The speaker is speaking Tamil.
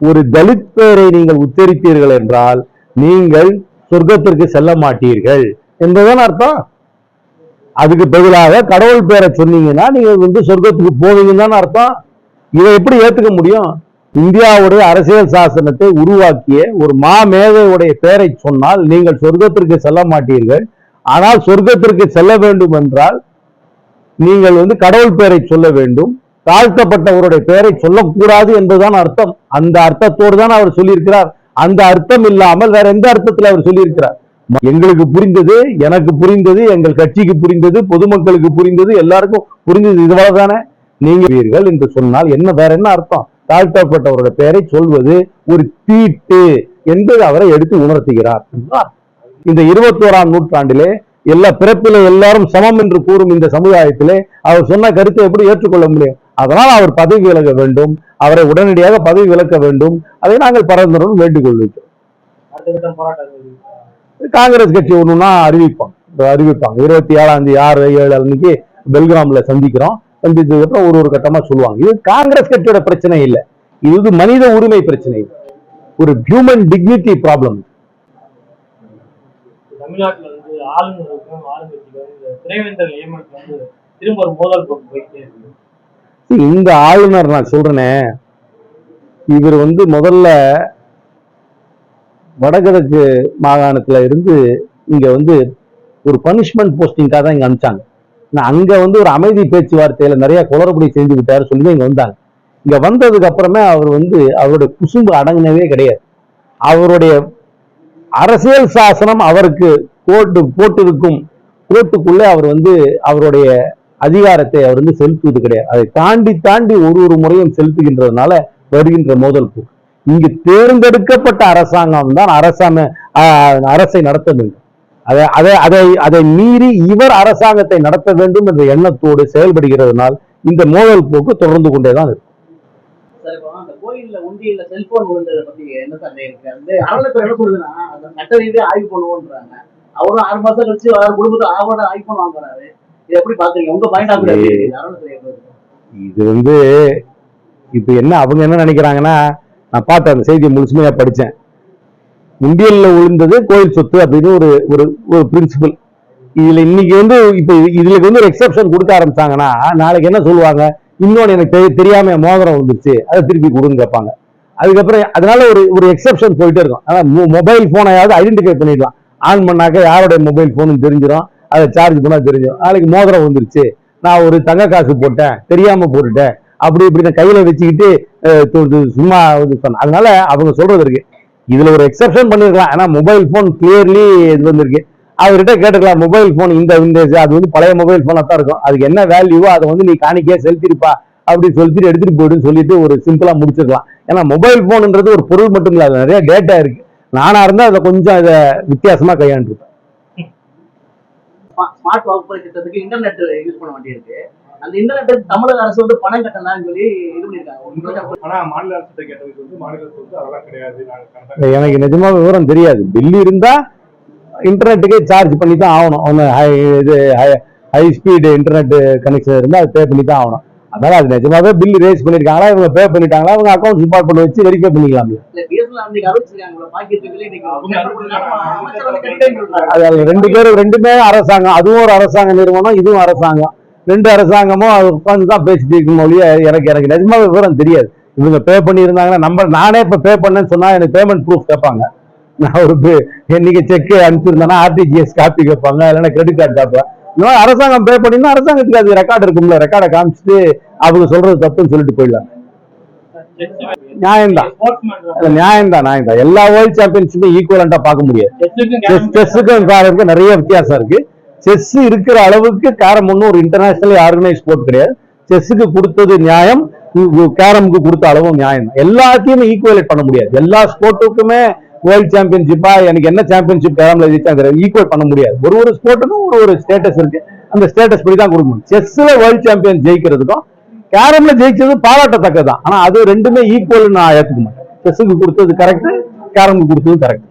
ஒரு தலித் பெயரை நீங்கள் உச்சரித்தீர்கள் என்றால் நீங்கள் சொர்க்கத்திற்கு செல்ல மாட்டீர்கள் என்பதுதான் அர்த்தம். அதுக்கு பதிலாக கடவுள் பேரை சொன்னீங்கன்னா நீங்க சொர்க்கத்துக்கு போவீங்கன்னு தான் அர்த்தம். இதை எப்படி ஏத்துக்க முடியும்? இந்தியாவுடைய அரசியல் சாசனத்தை உருவாக்கிய ஒரு மாமேதையுடைய பெயரை சொன்னால் நீங்கள் சொர்க்கத்திற்கு செல்ல மாட்டீர்கள். ஆனால் சொர்க்கத்திற்கு செல்ல வேண்டும் என்றால் நீங்கள் கடவுள் பெயரை சொல்ல வேண்டும், தாழ்த்தப்பட்டவருடைய பெயரை சொல்லக்கூடாது என்பதுதான் அர்த்தம். அந்த அர்த்தத்தோடு தான் அவர் சொல்லியிருக்கிறார். அந்த அர்த்தம் இல்லாமல் வேற எந்த அர்த்தத்தில் அவர் சொல்லியிருக்கிறார்? எங்களுக்கு புரிந்தது, எனக்கு புரிந்தது, எங்கள் கட்சிக்கு புரிந்தது, பொதுமக்களுக்கு புரிந்தது, எல்லாருக்கும் புரிந்தது இதுவரைதானே. நீங்கள் என்று சொன்னால் என்ன, வேற என்ன அர்த்தம்? தாழ்த்தப்பட்டவருடைய பெயரை சொல்வது ஒரு தீட்டு என்பது அவரை எடுத்து உணர்த்துகிறார். இந்த 21ஆம் நூற்றாண்டிலே எல்லா பிறப்பிலே எல்லாரும் சமம் என்று கூறும் இந்த சமுதாயத்திலே அவர் சொன்ன கருத்தை எப்படி ஏற்றுக்கொள்ள முடியும்? அதனால் அவர் பதவி விலக வேண்டும், அவரை உடனடியாக பதவி விலக்க வேண்டும். அதை நாங்கள் பரந்தரும் வேண்டுகோள் வைக்கிறோம். காங்கிரஸ் கட்சி ஒண்ணுன்னா அறிவிப்பாங்க 27ஆம் தேதி 6/7 அன்னைக்கு பெல்கிராம்ல சந்திக்கிறோம். சந்தித்ததுக்கு அப்புறம் ஒரு கட்டமா சொல்லுவாங்க. இது காங்கிரஸ் கட்சியோட பிரச்சனை இல்லை, இது மனித உரிமை பிரச்சனை, ஒரு ஹியூமன் டிக்னிட்டி ப்ராப்ளம். தமிழ்நாட்டில் ஆளுநருக்கும் ஆளுங்கட்சிக்கும் துணைவேந்தர் நியமனத்துல திரும்ப ஒரு மோதல் போக்கு போயிட்டே இருக்கு. இந்த ஆளுநர் நான் சொல்றேனே, இவர் முதல்ல வடகிழக்கு மாகாணத்துல இருந்து இங்க ஒரு பனிஷ்மெண்ட் போஸ்டிங்காக தான் இங்க அனுப்பிச்சாங்க. அங்க ஒரு அமைதி பேச்சுவார்த்தையில நிறைய குளறுபடி செஞ்சு விட்டாரு சொல்லி இங்க வந்தாங்க. இங்க வந்ததுக்கு அப்புறமே அவர் அவருடைய குசும்பு அடங்கினவே கிடையாது. அவருடைய அரசியல் சாசனம் அவருக்கு போட்டிருக்கும் கோட்டுக்குள்ளே அவர் அவருடைய அதிகாரத்தை அவர் செலுத்துவது கிடையாது. அதை தாண்டி ஒரு முறையும் செலுத்துகின்றதுனால வருகின்ற மோதல் போக்கு. இங்கு தேர்ந்தெடுக்கப்பட்ட அரசாங்கம் தான் அரசை நடத்த வேண்டும். அதை மீறி இவர் அரசாங்கத்தை நடத்த வேண்டும் என்ற எண்ணத்தோடு செயல்படுகிறதுனால் இந்த மோதல் போக்கு தொடர்ந்து கொண்டேதான் இருக்கும். கோயில்ல உண்டியில செல்போன் விழுந்ததை பத்தி என்ன சண்டை இருக்கு? அறநிலையத்துறை என்ன சொல்லுதுன்னா சட்ட ரீதியா ஆய்வு பண்ணுவோன்றாங்க. அவரும் 6 மாசம் கழிச்சு குடும்பத்தை ஆவோட ஐபோன் வாங்குறாரு. இது எப்படி பாக்குறீங்க? உங்க பாயிண்ட் ஆஃப் இது இப்ப என்ன அவங்க என்ன நினைக்கிறாங்கன்னா, நான் பார்த்தேன் அந்த செய்தியை முழுசுமையா படிச்சேன். உண்டியல்ல விழுந்தது கோயில் சொத்து அப்படின்னு ஒரு பிரின்சிபல். இதுல இன்னைக்கு இப்ப இதுல ஒரு எக்ஸெப்ஷன் கொடுக்க ஆரம்பிச்சாங்கன்னா நாளைக்கு என்ன சொல்லுவாங்க? இன்னொன்னு எனக்கு தெரியாம மோதிரம் வந்துருச்சு, அதை திருப்பி கொடுன்னு கேட்பாங்க. அதுக்கப்புறம் அதனால ஒரு எக்ஸெப்ஷன் போயிட்டே இருக்கும். ஆனா மொபைல் போனையாவது ஐடென்டிஃபை பண்ணிடலாம். ஆன் பண்ணாக்க யாருடைய மொபைல் போனும் தெரிஞ்சிடும், அதை சார்ஜ் பண்ணா தெரிஞ்சிடும். நாளைக்கு மோதிரம் வந்துருச்சு, நான் ஒரு தங்க காசு போட்டேன், தெரியாம போட்டுட்டேன், அப்படி இப்படி கையில வச்சுக்கிட்டு சும்மா சொன்னேன். அதனால அவங்க சொல்றது இருக்கு, இதுல ஒரு எக்ஸெப்ஷன் பண்ணிருக்கலாம். ஏன்னா மொபைல் போன் கிளியர்லி இது வந்திருக்கு. அவர்கிட்ட கேட்டுக்கலாம், மொபைல் போன் இந்த அது பழைய மொபைல் போனா தான் இருக்கும், அதுக்கு என்ன வேல்யூவோ அதை நீ காணிக்கையா செலுத்திருப்பா அப்படின்னு சொல்லிட்டு எடுத்துட்டு போயிடுன்னு சொல்லிட்டு ஒரு சிம்பிளா முடிச்சிருக்கலாம். ஏன்னா மொபைல் போன்ன்றது ஒரு பொருள் மட்டும் இல்ல, அது நிறைய டேட்டா இருக்கு. நானா இருந்தா அதை கொஞ்சம் இதை வித்தியாசமா கையாண்டுருப்பேன். ஸ்மார்ட் வகுப்பறை திட்டத்துக்கு இன்டர்நெட் யூஸ் பண்ண வேண்டியிருக்கு. அந்த இன்டர்நெட் தமிழக அரசு பணம் கட்டணும்னு சொல்லி இது பண்ணிருக்காங்க. மாநில அரசு கேட்டதுக்கு மாநில அரசு அதெல்லாம் கிடையாது. எனக்கு நிஜமா விவரம் தெரியாது. பில் இருந்தா இன்டர்நெட்டுக்கே சார்ஜ் பண்ணி தான் ஆகணும். ஹை ஸ்பீடு இன்டர்நெட் கனெக்ஷன் இருந்தா அது பே பண்ணி தான் ஆகணும். அதனால அது நிஜமாவே பில் ரேஸ் பண்ணிருக்காங்களா, இவங்க பே பண்ணிட்டாங்களா, அவங்க அக்கௌண்ட் டிபார்ட்மெண்ட் வச்சு வெரிஃபை பண்ணிக்கலாம். அது ரெண்டுமே அரசாங்கம், அதுவும் ஒரு அரசாங்க நிறுவனம், இதுவும் அரசாங்கம். 2 அரசாங்கமும் அது உட்காந்து தான் பேசிட்டு இருக்கும் மொழியா. எனக்கு நிஜமாவே விவரம் தெரியாது. இவங்க பே பண்ணி இருந்தாங்கன்னா நானே இப்ப பே பண்ணேன்னு சொன்னா எனக்கு பேமெண்ட் ப்ரூஃப் கேட்பாங்க. நான் இன்னைக்கு செக் அனுப்பிச்சிருந்தேன்னா ஆர்டிஜிஎஸ் காப்பி கேட்பாங்க, இல்லைன்னா கிரெடிட் கார்டு கேட்பேன். இந்த மாதிரி அரசாங்கம் பே பண்ணினா அரசாங்கத்துக்கு அது ரெக்கார்டு இருக்கும்ல, ரெக்கார்டை காமிச்சிட்டு அவங்க சொல்றது தப்புன்னு சொல்லிட்டு போயிடலாம். நியாயம்தான். எல்லா வேர்ல்ட் சாம்பியன்ஷிப்பும் ஈக்குவலண்டா பார்க்க முடியாது. செஸ்ஸுக்கும் கேரமுக்கும் நிறைய வித்தியாசம் இருக்கு. செஸ் இருக்கிற அளவுக்கு கேரம் ஒன்றும் ஒரு இன்டர்நேஷனலி ஆர்கனைஸ் ஸ்போர்ட் கிடையாது. செஸ்ஸுக்கு கொடுத்தது நியாயம், கேரமுக்கு கொடுத்த அளவும் நியாயம். எல்லாத்தையுமே ஈக்குவலேட் பண்ண முடியாது. எல்லா ஸ்போர்ட்டுக்குமே வேர்ல்ட் சாம்பியன்ஷிப்பா எனக்கு என்ன சாம்பியன்ஷிப் கேரம்ல ஈக்குவல் பண்ண முடியாது. ஒரு ஸ்போர்ட்டுக்கும் ஒரு ஸ்டேட்டஸ் இருக்கு, அந்த ஸ்டேட்டஸ் படி தான் கொடுக்கணும். செஸ்ல வேர்ல்ட் சாம்பியன் ஜெயிக்கிறதுக்கும் கேரம்ல ஜெயிச்சது பாராட்டத்தக்கதான். ஆனா அது ரெண்டுமே ஈக்குவல் நான் ஏத்துக்க மாட்டேன். செஸ்ஸுக்கு கொடுத்தது கரெக்ட், கேரமுக்கு கொடுத்தது கரெக்ட்.